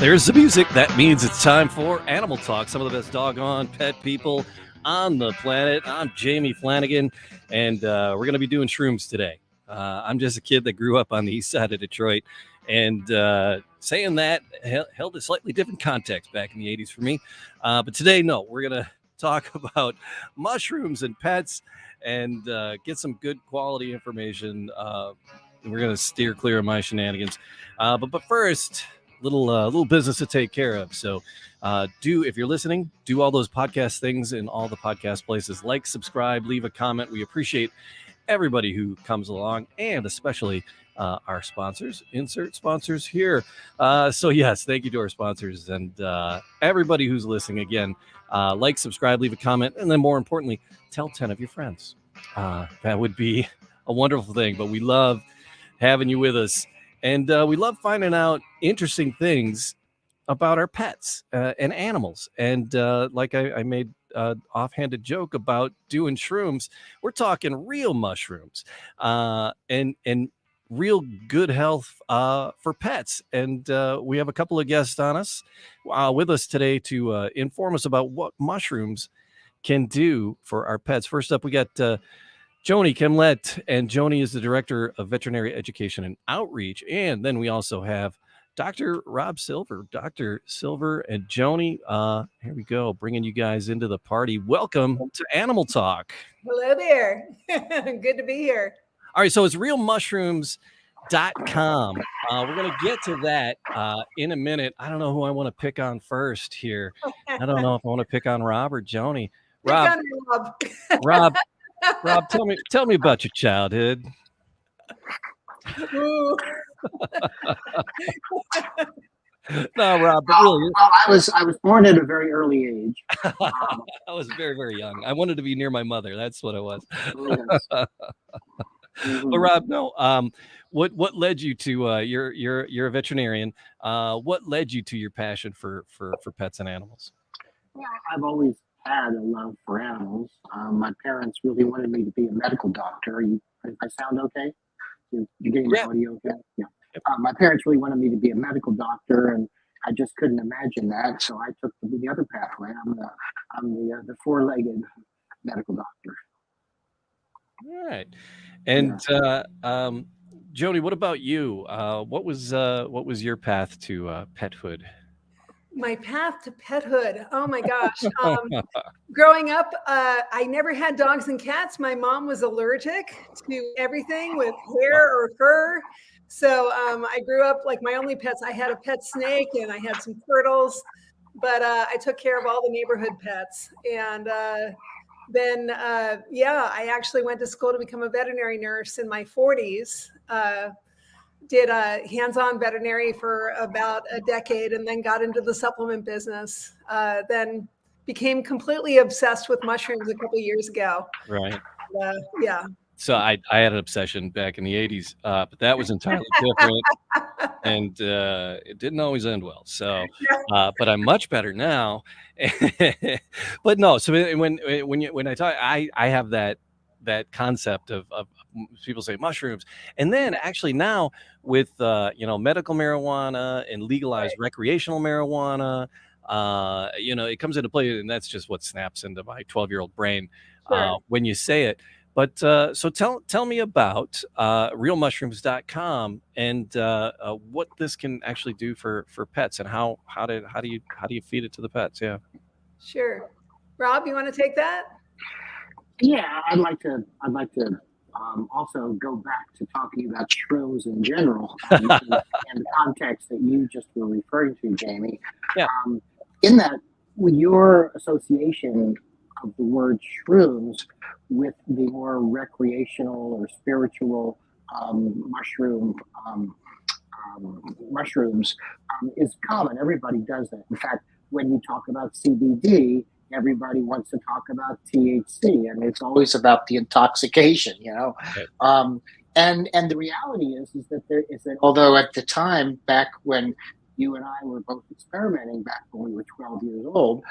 There's the music. That means it's time for Animal Talk. Some of the best doggone pet people on the planet. I'm Jamie Flanagan, and we're going to be doing shrooms today. I'm just a kid that grew up on the east side of Detroit, and saying that held a slightly different context back in the 80s for me. But today, no, we're going to talk about mushrooms and pets and get some good quality information. We're going to steer clear of my shenanigans. But first, little business to take care of. So if you're listening, do all those podcast things in all the podcast places. Like, subscribe, leave a comment. We appreciate everybody who comes along, and especially our sponsors. Insert sponsors here. So yes, thank you to our sponsors and everybody who's listening. Again, like, subscribe, leave a comment, and then more importantly, tell 10 of your friends. That would be a wonderful thing. But we love having you with us. And we love finding out interesting things about our pets and animals. And like I made an offhanded joke about doing shrooms, we're talking real mushrooms and real good health for pets. And we have a couple of guests on us with us today to inform us about what mushrooms can do for our pets. First up, we got Joni Kimlet, and Joni is the Director of Veterinary Education and Outreach. And then we also have Dr. Rob Silver. Dr. Silver and Joni, here we go, bringing you guys into the party. Welcome to Animal Talk. Hello there. Good to be here. All right, so it's realmushrooms.com. We're going to get to that in a minute. I don't know who I want to pick on first here. I don't know if I want to pick on Rob or Joni. Rob. Rob, tell me about your childhood. No, Rob, but really, I was born at a very early age. I was very, very young. I wanted to be near my mother. That's what I was. Yes. But Rob, no. What led you to you're a veterinarian? What led you to your passion for pets and animals? Yeah, I've always had a love for animals. My parents really wanted me to be a medical doctor. If I sound okay? You're getting the audio okay? Yeah. My parents really wanted me to be a medical doctor, and I just couldn't imagine that. So I took the other pathway. I'm the four-legged medical doctor. All right. And Joni, what about you? What was your path to pethood? My path to pethood. Oh my gosh. Growing up, I never had dogs and cats. My mom was allergic to everything with hair or fur. So I grew up like my only pets. I had a pet snake and I had some turtles, but I took care of all the neighborhood pets. And then, I actually went to school to become a veterinary nurse in my 40s. Did a hands-on veterinary for about a decade and then got into the supplement business. Then became completely obsessed with mushrooms a couple of years ago. Right. Yeah. So I had an obsession back in the 80s, but that was entirely different. And it didn't always end well. So, but I'm much better now. But no, so when I talk, I have that concept of people say mushrooms, and then actually now with medical marijuana and legalized recreational marijuana, it comes into play, and that's just what snaps into my 12-year-old brain when you say it. But so tell me about realmushrooms.com and what this can actually do for pets, and how do you feed it to the pets? Yeah. Sure. Rob, you want to take that? Yeah, I'd like to also go back to talking about shrooms in general in the context that you just were referring to, Jamie. Yeah. In that, with your association of the word shrooms with the more recreational or spiritual mushrooms is common. Everybody does that. In fact, when you talk about CBD, everybody wants to talk about THC, and it's always about the intoxication, Okay. And the reality is that although at the time back when you and I were both experimenting back when we were 12 years old,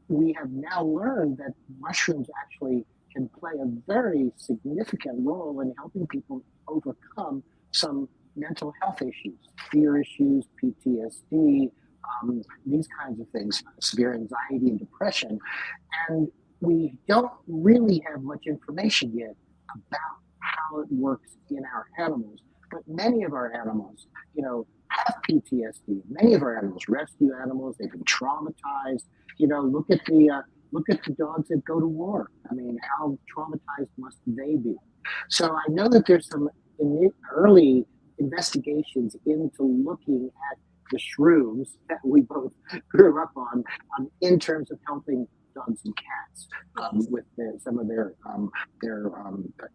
we have now learned that mushrooms actually can play a very significant role in helping people overcome some mental health issues, fear issues, PTSD, these kinds of things, severe anxiety and depression. And we don't really have much information yet about how it works in our animals. But many of our animals, have PTSD. Many of our animals, rescue animals, they've been traumatized. Look at the dogs that go to war. I mean, how traumatized must they be? So I know that there's some early investigations into looking at the shrooms that we both grew up on, in terms of helping dogs and cats, with some of their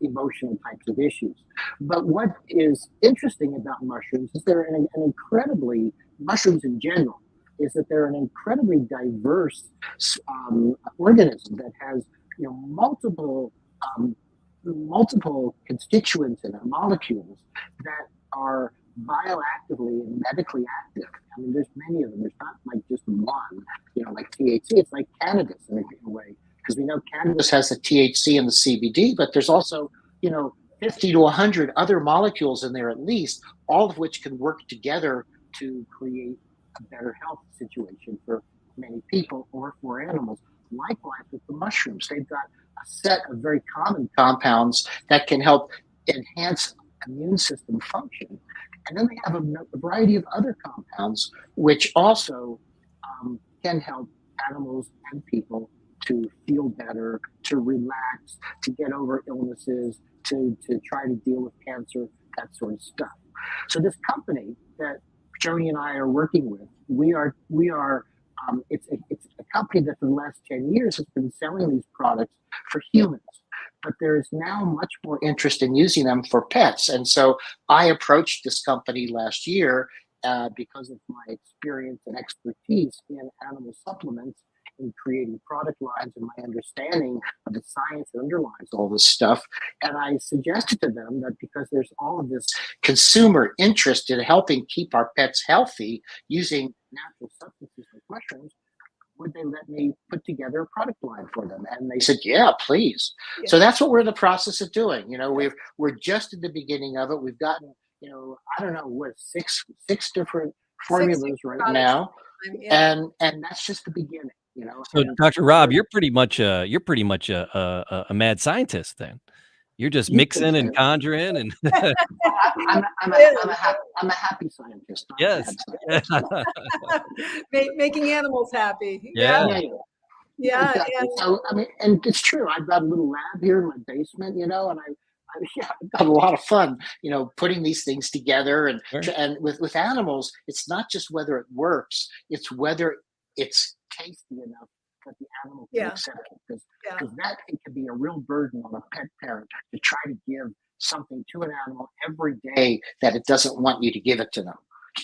emotional types of issues. But what is interesting about mushrooms is they're an incredibly, mushrooms in general, is that they're an incredibly diverse organism that has multiple constituents in it, molecules that are bioactively and medically active. I mean, there's many of them. There's not like just one, like THC. It's like cannabis in a way, because we know cannabis has the THC and the CBD, but there's also, 50 to 100 other molecules in there at least, all of which can work together to create a better health situation for many people or for animals. Likewise with the mushrooms, they've got a set of very common compounds that can help enhance immune system function. And then they have a variety of other compounds which also can help animals and people to feel better, to relax, to get over illnesses, to try to deal with cancer, that sort of stuff. So this company that Jody and I are working with, it's a company that for the last 10 years has been selling these products for humans. But there is now much more interest in using them for pets. And so I approached this company last year because of my experience and expertise in animal supplements, in creating product lines, and my understanding of the science that underlies all this stuff. And I suggested to them that because there's all of this consumer interest in helping keep our pets healthy using natural substances like mushrooms, would they let me put together a product line for them? And they said, yeah, please. Yeah. So that's what we're in the process of doing. We're just at the beginning of it. We've gotten, I don't know what, six different formulas right now. Yeah. And that's just the beginning, So Dr. Rob, you're pretty much a mad scientist then. You're just mixing and conjuring and I'm a happy scientist. Yes. Making animals happy. Yeah. Exactly. So and it's true. I've got a little lab here in my basement, and I've got a lot of fun, putting these things together. And Sure. And with animals, it's not just whether it works; it's whether it's tasty enough that the animal can accept it. Because that it can be a real burden on a pet parent to try to give something to an animal every day that it doesn't want you to give it to them.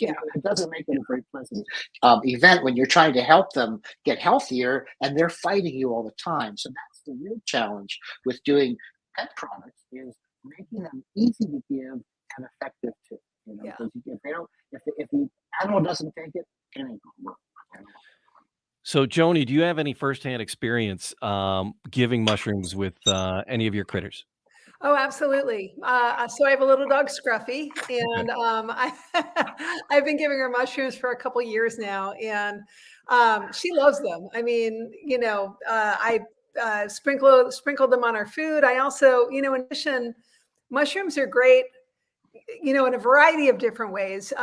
It doesn't make it a very pleasant event when you're trying to help them get healthier and they're fighting you all the time. So that's the real challenge with doing pet products, is making them easy to give and effective too. Because if the animal doesn't take it, it ain't gonna work. So Joni, do you have any firsthand experience giving mushrooms with any of your critters? Oh, absolutely. So I have a little dog, Scruffy, and I've been giving her mushrooms for a couple years now, and she loves them. I mean, I sprinkle them on our food. I also, in addition, mushrooms are great, in a variety of different ways.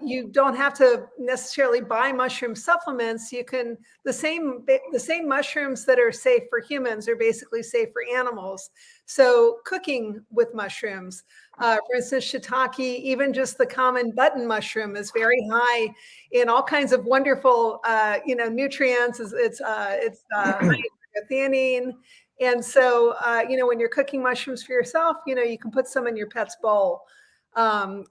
You don't have to necessarily buy mushroom supplements. You can, the same mushrooms that are safe for humans are basically safe for animals. So cooking with mushrooms, for instance, shiitake, even just the common button mushroom is very high in all kinds of wonderful, nutrients. It's high in theanine. And so, when you're cooking mushrooms for yourself, you can put some in your pet's bowl.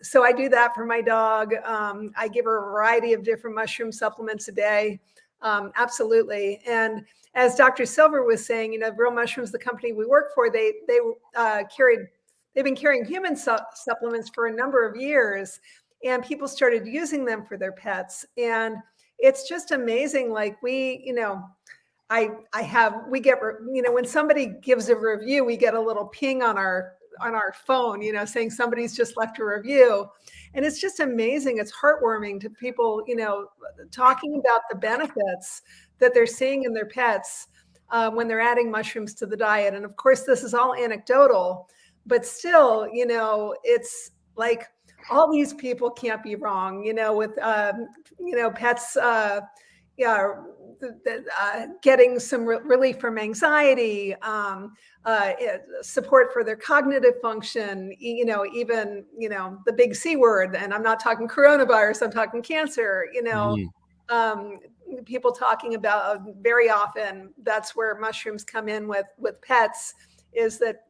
So I do that for my dog. I give her a variety of different mushroom supplements a day. Absolutely. And as Dr. Silver was saying, Real Mushrooms, the company we work for, they've been carrying human supplements for a number of years, and people started using them for their pets. And it's just amazing. Like we get, when somebody gives a review, we get a little ping on our on our phone, saying somebody's just left a review. And it's just amazing. It's heartwarming to people, talking about the benefits that they're seeing in their pets when they're adding mushrooms to the diet. And of course, this is all anecdotal, but still, it's like all these people can't be wrong, with, pets, getting some relief from anxiety, support for their cognitive function, even, the big C word. And I'm not talking coronavirus, I'm talking cancer, people talking about very often, that's where mushrooms come in with pets, is that,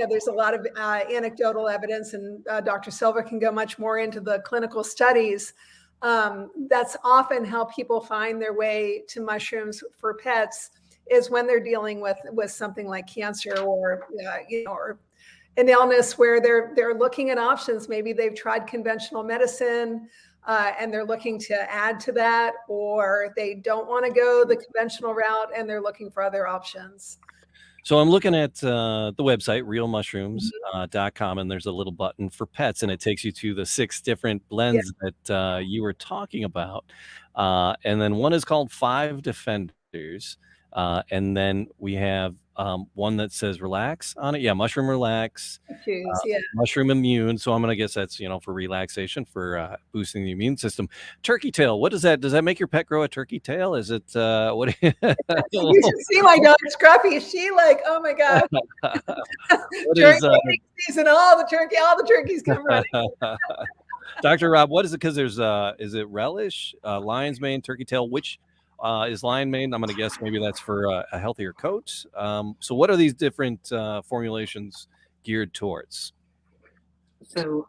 there's a lot of anecdotal evidence, and Dr. Silva can go much more into the clinical studies. That's often how people find their way to mushrooms for pets, is when they're dealing with something like cancer or or an illness where they're looking at options. Maybe they've tried conventional medicine and they're looking to add to that, or they don't want to go the conventional route and they're looking for other options. So I'm looking at the website, realmushrooms.com, and there's a little button for pets, and it takes you to the 6 different blends that you were talking about. And then one is called 5 Defenders. And then we have one that says relax on it. Yeah, mushroom relax. Mushroom immune. So I'm going to guess that's, for relaxation, for boosting the immune system. Turkey tail. What is that? Does that make your pet grow a turkey tail? Is it what? You should see my dog Scruffy. She like, oh my God. During mating season, all the turkeys come running. Dr. Rob, what is it? Because there's is it relish, lion's mane, turkey tail? Which is lion mane? I'm going to guess maybe that's for a healthier coat. So what are these different formulations geared towards? So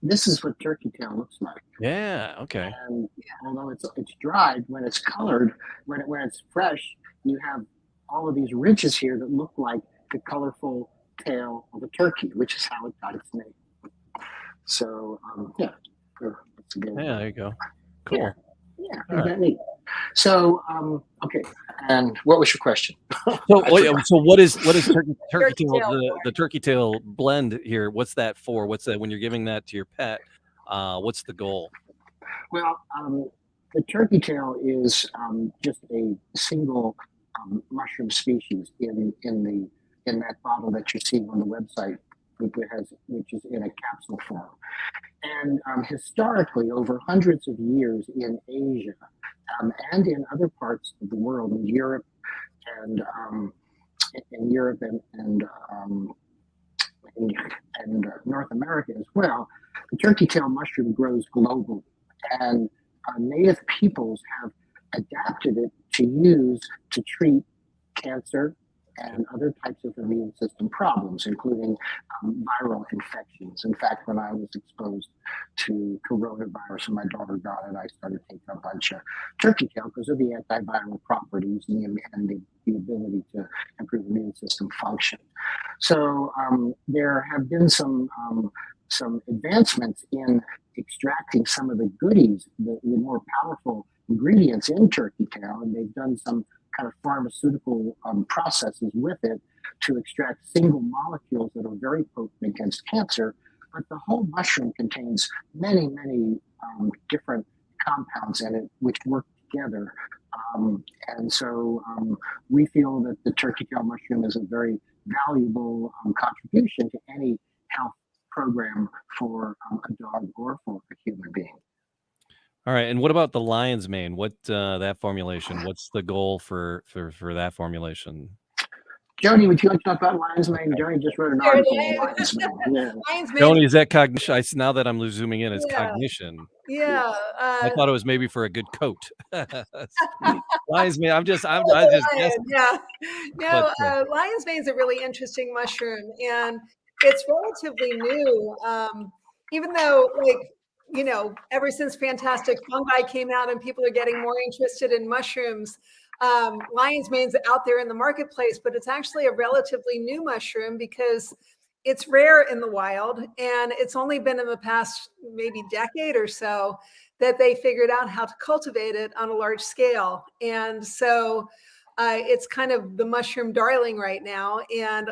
this is what turkey tail looks like. Yeah. Okay. And although it's dried, when it's colored, when it's fresh, you have all of these ridges here that look like the colorful tail of a turkey, which is how it got its name. So that's a good one. Yeah, there you go. Cool. Yeah, right. Neat. So okay, and what was your question? So what is turkey tail? The turkey tail blend here. What's that for? What's that when you're giving that to your pet? What's the goal? Well, the turkey tail is just a single mushroom species in that bottle that you're seeing on the website, which is in a capsule form. And historically, over hundreds of years in Asia and in other parts of the world, in Europe and North America as well, the turkey tail mushroom grows globally, and native peoples have adapted it to use to treat cancer and other types of immune system problems, including viral infections. In fact, when I was exposed to coronavirus and my daughter got it, I started taking a bunch of turkey tail because of the antiviral properties and the ability to improve immune system function. So there have been some advancements in extracting some of the goodies, the more powerful ingredients in turkey tail, and they've done some kind of pharmaceutical processes with it to extract single molecules that are very potent against cancer. But the whole mushroom contains many, many different compounds in it which work together. And so we feel that the turkey tail mushroom is a very valuable contribution to any health program for a dog or for a human being. All right, and what about the lion's mane? What that formulation? What's the goal for that formulation? Jody, would you like to talk about lion's mane? Jody just wrote an article on lion's mane. Yeah. Jody, is that cognition? Now that I'm zooming in, it's cognition. Yeah. I thought it was maybe for a good coat. Lion's mane. I just guessing. Yeah. No, lion's mane is a really interesting mushroom, and it's relatively new. Even though, ever since Fantastic Fungi came out and people are getting more interested in mushrooms, lion's mane's out there in the marketplace, but it's actually a relatively new mushroom because it's rare in the wild, and it's only been in the past maybe decade or so that they figured out how to cultivate it on a large scale. And so it's kind of the mushroom darling right now. And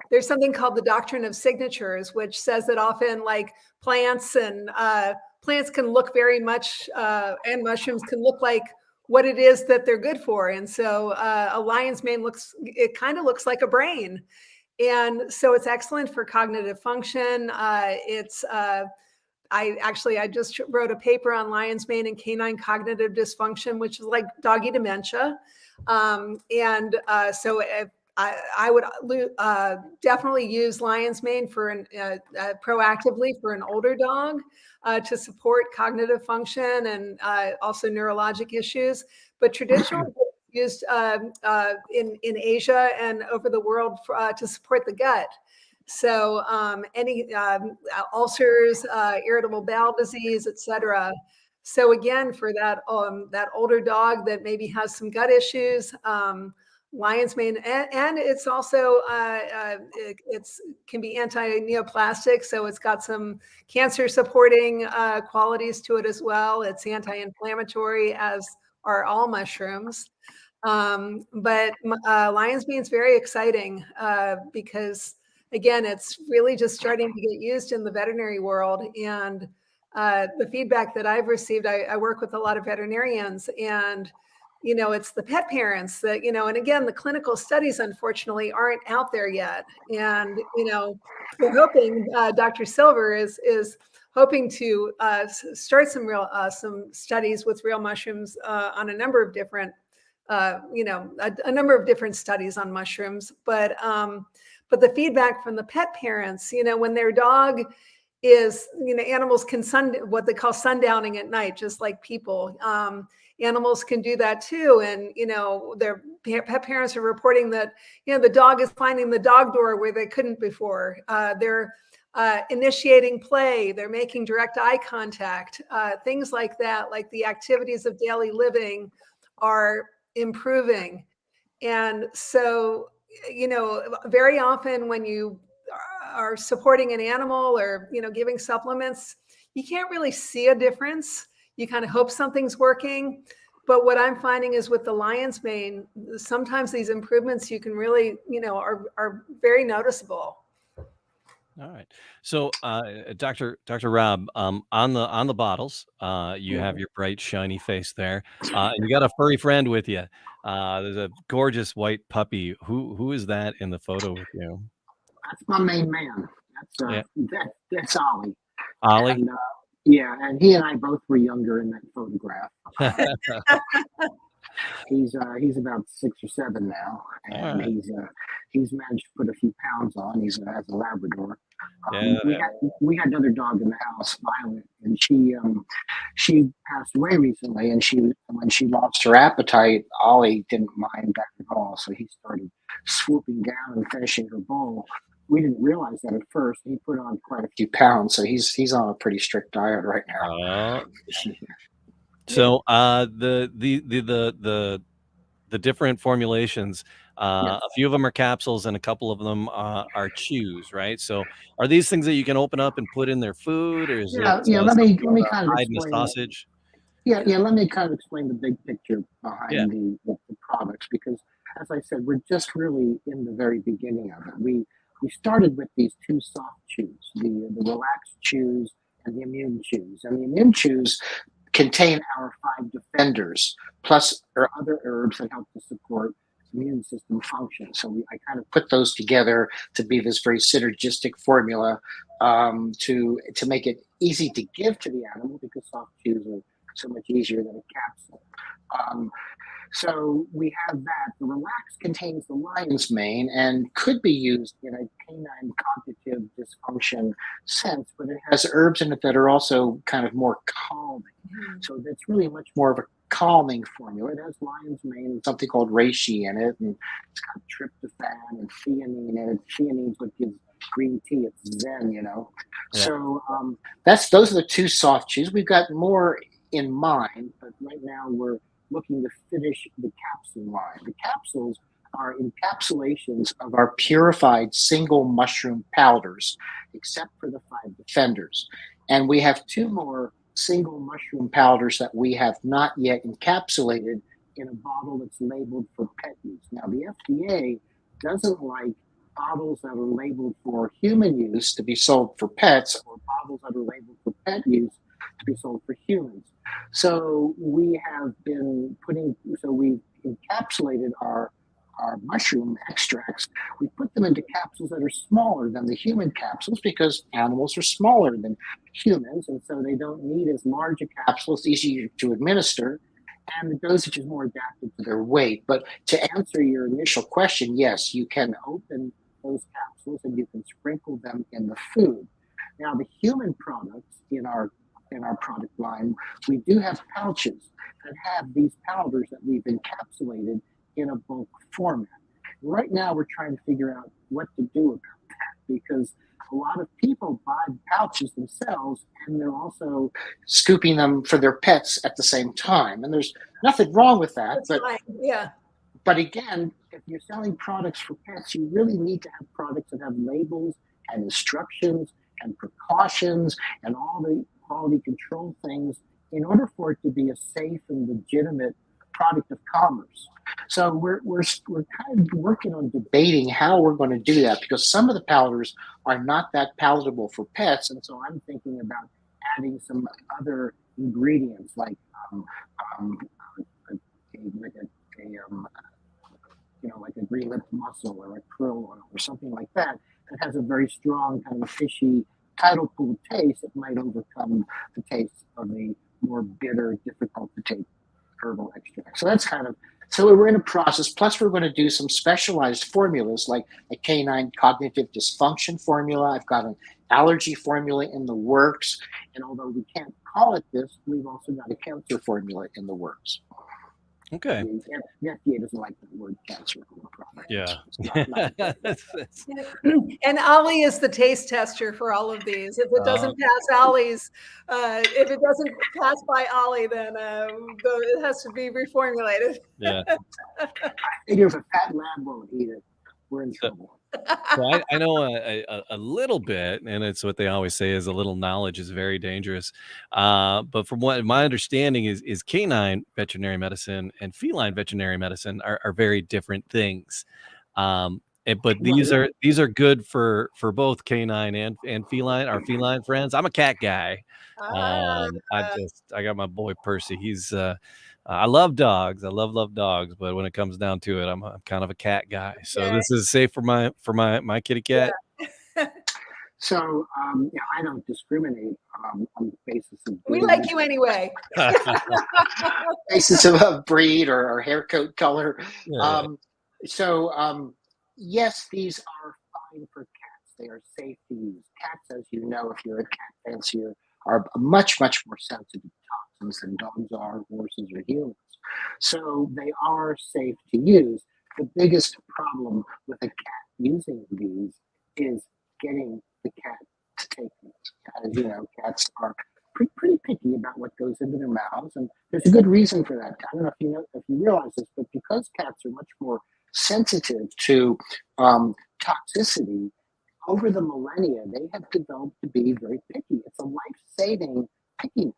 there's something called the doctrine of signatures, which says that often like plants can look very much, and mushrooms can look like what it is that they're good for. And so a lion's mane kind of looks like a brain. And so it's excellent for cognitive function. I just wrote a paper on lion's mane and canine cognitive dysfunction, which is like doggy dementia. So I would definitely use lion's mane proactively for an older dog to support cognitive function and also neurologic issues. But traditionally used in Asia and over the world to support the gut. So any ulcers, irritable bowel disease, etc. So again, for that older dog that maybe has some gut issues, lion's mane, and it's also it can be anti-neoplastic, so it's got some cancer supporting qualities to it as well. It's anti-inflammatory, as are all mushrooms. But lion's mane is very exciting because again, it's really just starting to get used in the veterinary world. And the feedback that I've received, I work with a lot of veterinarians, and it's the pet parents that, and again, the clinical studies unfortunately aren't out there yet. And we're hoping Dr. Silver is hoping to start some studies with real mushrooms on a number of different a number of different studies on mushrooms. But the feedback from the pet parents, when their dog is, animals can what they call sundowning at night, just like people. Animals can do that too. And, their pet parents are reporting that, the dog is finding the dog door where they couldn't before. They're initiating play. They're making direct eye contact, things like that, like the activities of daily living are improving. And so, very often when you are supporting an animal or, giving supplements, you can't really see a difference. You kind of hope something's working. But what I'm finding is with the lion's mane, sometimes these improvements you can really, are very noticeable. All right. So, Dr. Rob, on the bottles, you have your bright, shiny face there, and you got a furry friend with you. There's a gorgeous white puppy. Who is that in the photo with you? That's my main man. That's Ollie. Ollie? And, yeah, and he and I both were younger in that photograph. He's about 6 or 7 now, and right. he's managed to put a few pounds on. He's has a Labrador. Yeah. We had another dog in the house, Violet, and she passed away recently. And when she lost her appetite, Ollie didn't mind that at all. So he started swooping down and finishing her bowl. We didn't realize that at first. He put on quite a few pounds, so he's on a pretty strict diet right now. So the different formulations, a few of them are capsules and a couple of them are chews, right? So are these things that you can open up and put in their food, or is it let me kind of hide in the explain sausage? Yeah, let me kind of explain the big picture behind the products, because as I said, we're just really in the very beginning of it. We started with these 2 soft chews, the relaxed chews and the immune chews. And the immune chews contain our 5 defenders, plus other herbs that help to support immune system function. So I kind of put those together to be this very synergistic formula to make it easy to give to the animal, because soft chews are so much easier than a capsule. So we have that. The relax contains the lion's mane and could be used in a canine cognitive dysfunction sense, but it has herbs in it that are also kind of more calming. So that's really much more of a calming formula. It has lion's mane and something called reishi in it, and it's got tryptophan and theanine in it. Theanine's what gives green tea. It's zen, Yeah. So those are the 2 soft chews. We've got more in mind, but right now we're looking to finish the capsule line. The capsules are encapsulations of our purified single mushroom powders, except for the 5 defenders. And we have 2 more single mushroom powders that we have not yet encapsulated in a bottle that's labeled for pet use. Now, the FDA doesn't like bottles that are labeled for human use to be sold for pets, or bottles that are labeled for pet use to be sold for humans. So we've encapsulated our mushroom extracts. We put them into capsules that are smaller than the human capsules because animals are smaller than humans, and so they don't need as large a capsule. It's easier to administer, and the dosage is more adapted to their weight. But to answer your initial question, yes, you can open those capsules and you can sprinkle them in the food. Now, the human products in our product line, we do have pouches that have these powders that we've encapsulated in a bulk format. Right now, we're trying to figure out what to do about that, because a lot of people buy pouches themselves and they're also scooping them for their pets at the same time. And there's nothing wrong with that. But again, if you're selling products for pets, you really need to have products that have labels and instructions and precautions and all the quality control things in order for it to be a safe and legitimate product of commerce. So we're kind of working on debating how we're going to do that, because some of the powders are not that palatable for pets, and so I'm thinking about adding some other ingredients like like a green-lipped mussel or a krill oil or something like that has a very strong kind of fishy tidal pool taste that might overcome the taste of the more bitter, difficult to take herbal extract. So we're in a process. Plus, we're going to do some specialized formulas like a canine cognitive dysfunction formula. I've got an allergy formula in the works. And although we can't call it this, we've also got a cancer formula in the works. Okay. The FDA doesn't like the word cancer in the product. Yeah. And Ollie is the taste tester for all of these. If it doesn't pass Ollie's, if it doesn't pass by Ollie, then it has to be reformulated. Yeah. If a fat lab won't eat it, we're in trouble. So I know a little bit, and it's what they always say is a little knowledge is very dangerous. But from what my understanding is canine veterinary medicine and feline veterinary medicine are very different things. But these are good for both canine and feline, our feline friends. I'm a cat guy. I got my boy Percy. He's I love dogs. I love dogs, but when it comes down to it, I'm kind of a cat guy. So this is safe for my kitty cat. Yeah. So I don't discriminate on the basis of breed. We like you anyway. Basis of breed or hair coat color. Yeah. Yes, these are fine for cats. They are safe to use. Cats, as you know, if you're a cat fancier, are much more sensitive to toxins than dogs are, horses, or humans. So they are safe to use. The biggest problem with a cat using these is getting the cat to take these. As you know, cats are pretty picky about what goes into their mouths, and there's a good reason for that. I don't know if you realize this, but because cats are much more sensitive to toxicity, over the millennia, they have developed to be very picky. It's a life-saving pickiness,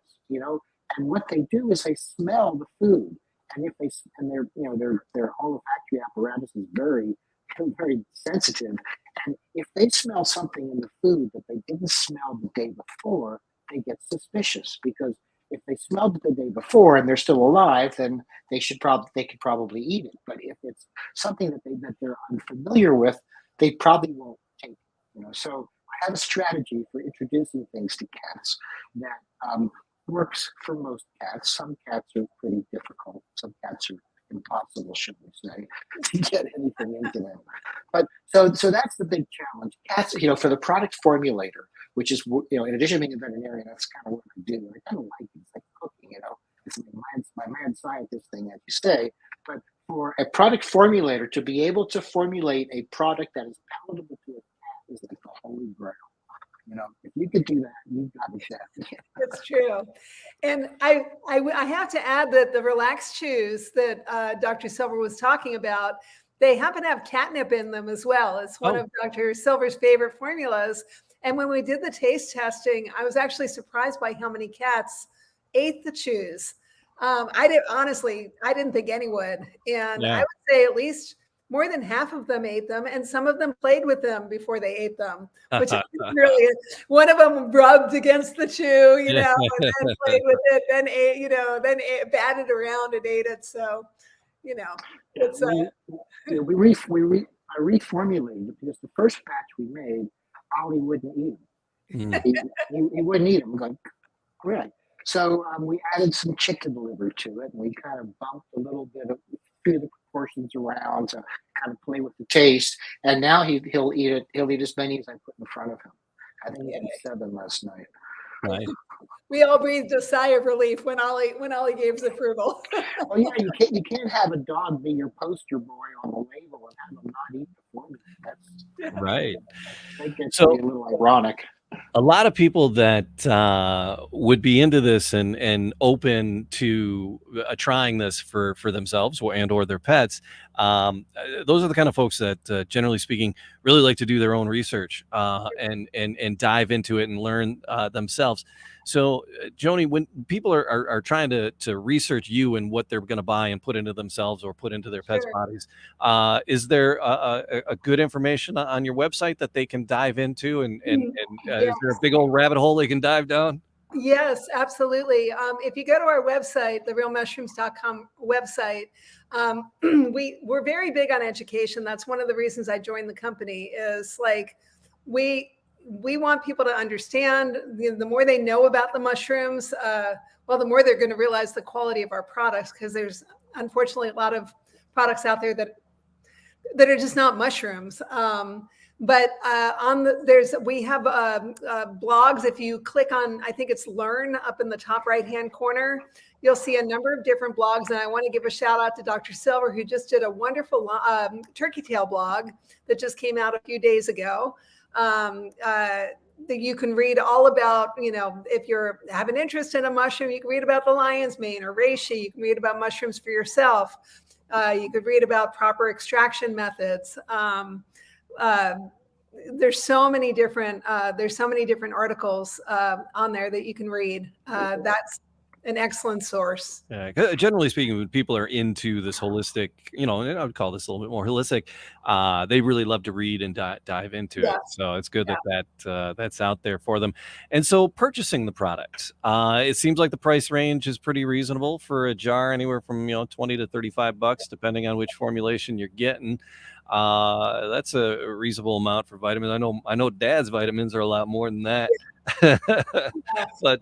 And what they do is they smell the food, and their olfactory apparatus is very, very sensitive. And if they smell something in the food that they didn't smell the day before, they get suspicious, because if they smelled it the day before and they're still alive, then they could probably eat it. But if it's something that they're unfamiliar with, they probably won't take it. So I have a strategy for introducing things to cats that works for most cats. Some cats are pretty difficult. Some cats are impossible, should we say, to get anything into them. But so that's the big challenge. Cats, for the product formulator, which is, in addition to being a veterinarian, that's kind of what I do. I kind of like it. It's like cooking, It's my mad scientist thing, as you say. But for a product formulator to be able to formulate a product that is palatable to a cat is like the holy grail. If you could do that, you've got it. It's true. And I have to add that the Relax Chews that Dr. Silver was talking about, they happen to have catnip in them as well. It's one of Dr. Silver's favorite formulas. And when we did the taste testing, I was actually surprised by how many cats ate the chews. I didn't think any would. And I Yeah. would say at least more than half of them ate them, and some of them played with them before they ate them, which is really, one of them rubbed against the chew, and then played with it, then ate, batted around and ate it. So, Yeah, it's I reformulated it because the first batch we made, Ollie wouldn't eat them. Mm. He wouldn't eat them. Like, really? So we added some chicken liver to it, and we kind of bumped a few of the proportions around to kind of play with the taste. And now he'll eat it. He'll eat as many as I put in front of him. I think he had 7 last night. Nice. we all breathed a sigh of relief when Ollie gave his approval. Well, yeah, you can't have a dog be your poster boy on the label and have him not eat the formula. Right. That gets So to be a little ironic. a lot of people that would be into this and open to trying this for themselves or their pets, those are the kind of folks that, generally speaking, really like to do their own research and dive into it and learn themselves. So, Joni, when people are trying to research you and what they're going to buy and put into themselves or put into their pets' Sure. bodies, is there a good information on your website that they can dive into? And is there a big old rabbit hole they can dive down? Yes, absolutely. If you go to our website, the realmushrooms.com website, we're very big on education. That's one of the reasons I joined the company, is like we want people to understand. The more they know about the mushrooms, the more they're going to realize the quality of our products, because there's unfortunately a lot of products out there that are just not mushrooms. But we have blogs. If you click on, I think it's Learn up in the top right-hand corner, you'll see a number of different blogs. And I want to give a shout out to Dr. Silver, who just did a wonderful turkey tail blog that just came out a few days ago. That you can read all about, if you have an interest in a mushroom, you can read about the lion's mane or reishi. You can read about mushrooms for yourself. You could read about proper extraction methods. There's so many different articles on there that you can read. That's an excellent source. Generally speaking, when people are into this holistic, and I would call this a little bit more holistic, they really love to read and dive into it. So it's good that that's out there for them. And so purchasing the product, it seems like the price range is pretty reasonable for a jar, anywhere from $20 to $35, depending on which formulation you're getting. That's a reasonable amount for vitamins. I know Dad's vitamins are a lot more than that. But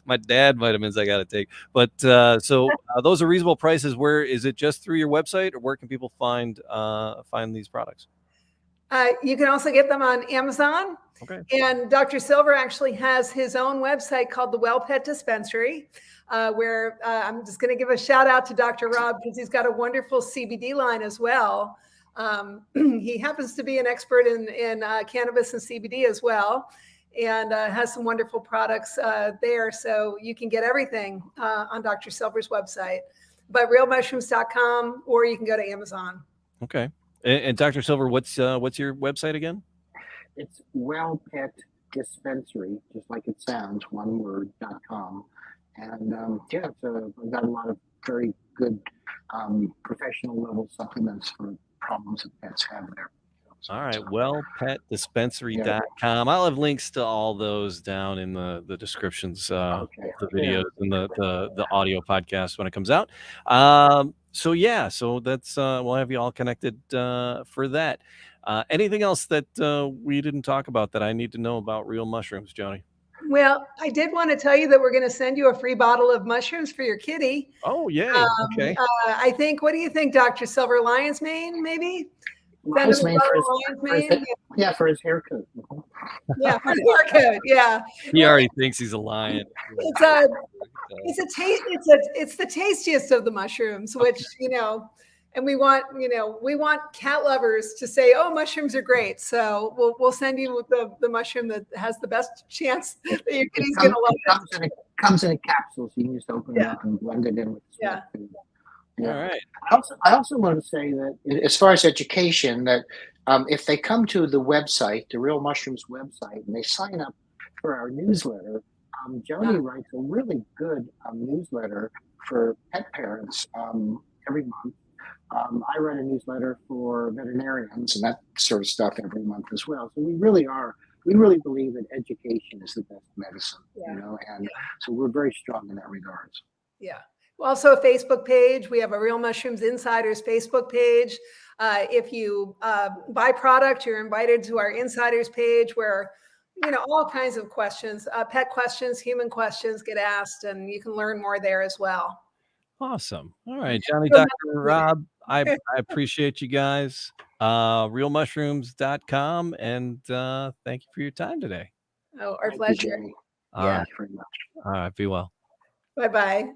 my dad vitamins I got to take. But so those are reasonable prices. Where is it? Just through your website, or where can people find these products? You can also get them on Amazon. Okay. And Dr. Silver actually has his own website called the Well Pet Dispensary, where I'm just going to give a shout out to Dr. Rob, because he's got a wonderful CBD line as well. He happens to be an expert in cannabis and CBD as well, and has some wonderful products there. So you can get everything on Dr. Silver's website, but realmushrooms.com, or you can go to Amazon. Okay. And Dr. Silver, what's your website again? It's Well Pet Dispensary, just like it sounds, one word.com. And I've got a lot of very good professional level supplements for problems that pets have there. All right, wellpetdispensary.com. I'll have links to all those down in the descriptions, the videos and the audio podcast when it comes out. So that's we'll have you all connected for that. Anything else that we didn't talk about that I need to know about Real Mushrooms, Joni? Well, I did want to tell you that we're going to send you a free bottle of mushrooms for your kitty. Oh, yay. Okay. I think, what do you think, Dr. Silver? Lion's mane, maybe? Lion's mane for his haircut. Yeah, for his haircut. Yeah. He already thinks he's a lion. It's the tastiest of the mushrooms, which, and we want cat lovers to say, oh, mushrooms are great. So we'll send you the mushroom that has the best chance that your kitty's going to love it. It comes in a capsule, so you can just open it up and blend it in with the food. Yeah. All right. I also want to say that, as far as education, that if they come to the website, the Real Mushrooms website, and they sign up for our newsletter, Joni writes a really good newsletter for pet parents every month. I write a newsletter for veterinarians and that sort of stuff every month as well. So we really believe that education is the best medicine, and so we're very strong in that regards. Yeah. Also a Facebook page. We have a Real Mushrooms Insiders Facebook page. If you buy product, you're invited to our Insiders page where, all kinds of questions, pet questions, human questions get asked, and you can learn more there as well. Awesome. All right, Johnny, Dr. Rob, I appreciate you guys. Realmushrooms.com, and thank you for your time today. Oh, our pleasure. Thank you very much. All right. Be well. Bye-bye.